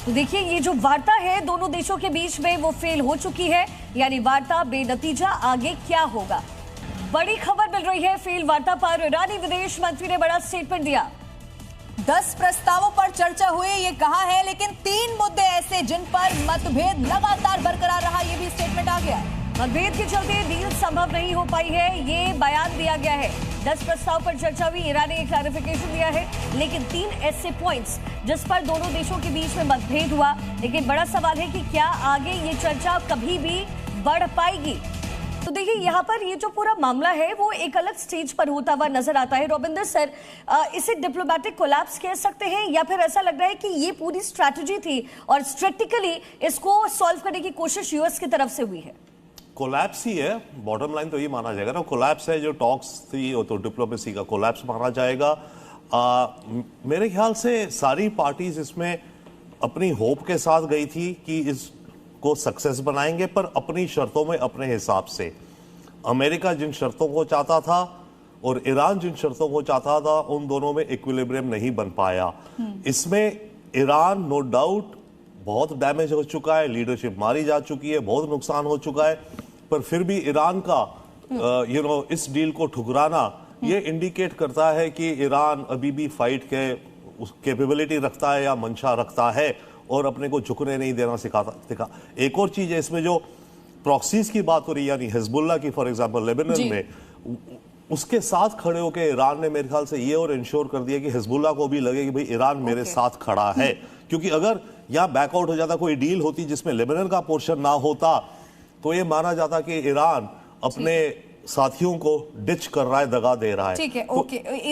तो देखिए ये जो वार्ता है दोनों देशों के बीच में वो फेल हो चुकी है, यानी वार्ता बेनतीजा। आगे क्या होगा? बड़ी खबर मिल रही है फेल वार्ता पर। ईरानी विदेश मंत्री ने बड़ा स्टेटमेंट दिया। 10 प्रस्तावों पर चर्चा हुई ये कहा है, लेकिन 3 मुद्दे ऐसे जिन पर मतभेद लगातार बरकरार रहा, ये भी स्टेटमेंट आ गया। मतभेद के चलते डील संभव नहीं हो पाई है, ये बयान दिया गया है। 10 प्रस्ताव पर चर्चा हुई, ईरान ने क्लैरिफिकेशन दिया है, लेकिन 3 ऐसे पॉइंट्स जिस पर दोनों देशों के बीच में मतभेद हुआ। लेकिन बड़ा सवाल है कि क्या आगे ये चर्चा कभी भी बढ़ पाएगी? तो देखिए यहाँ पर ये जो पूरा मामला है वो एक अलग स्टेज पर होता हुआ नजर आता है। रविंदर सर, इसे डिप्लोमेटिक कोलैप्स कह सकते हैं या फिर ऐसा लग रहा है कि ये पूरी स्ट्रैटेजी थी और स्ट्रेटेजिकली इसको सॉल्व करने की कोशिश यूएस की तरफ से हुई है? कोलैप्स ही है, बॉटम लाइन तो ये माना जाएगा ना। कोलैप्स है, जो टॉक्स थी वो तो डिप्लोमेसी का कोलैप्स माना जाएगा। मेरे ख्याल से सारी पार्टीज इसमें अपनी होप के साथ गई थी कि इसको सक्सेस बनाएंगे, पर अपनी शर्तों में अपने हिसाब से। अमेरिका जिन शर्तों को चाहता था और ईरान जिन शर्तों को चाहता था, उन दोनों में इक्विलिब्रियम नहीं बन पाया। इसमें ईरान नो डाउट बहुत डैमेज हो चुका है, लीडरशिप मारी जा चुकी है, बहुत नुकसान हो चुका है, पर फिर भी ईरान का इस डील को ठुकराना ये इंडिकेट करता है कि ईरान अभी भी फाइट के कैपेबिलिटी रखता है या मंशा रखता है और अपने को झुकने नहीं देना सिखा। एक और चीज है इसमें, जो प्रॉक्सीज की बात हो रही है, यानी हिजबुल्लाह की फॉर एग्जांपल लेबनान में, उसके साथ खड़े होकर ईरान ने मेरे ख्याल से ये और इंश्योर कर दिया कि हिजबुल्लाह को भी लगे कि भाई ईरान मेरे साथ खड़ा है। क्योंकि अगर यहाँ बैकआउट हो जाता, कोई डील होती जिसमें लेबनान का पोर्शन ना होता, तो ये माना जाता कि ईरान अपने साथियों को डिच कर रहा है, दगा दे रहा है। ठीक है, ओके।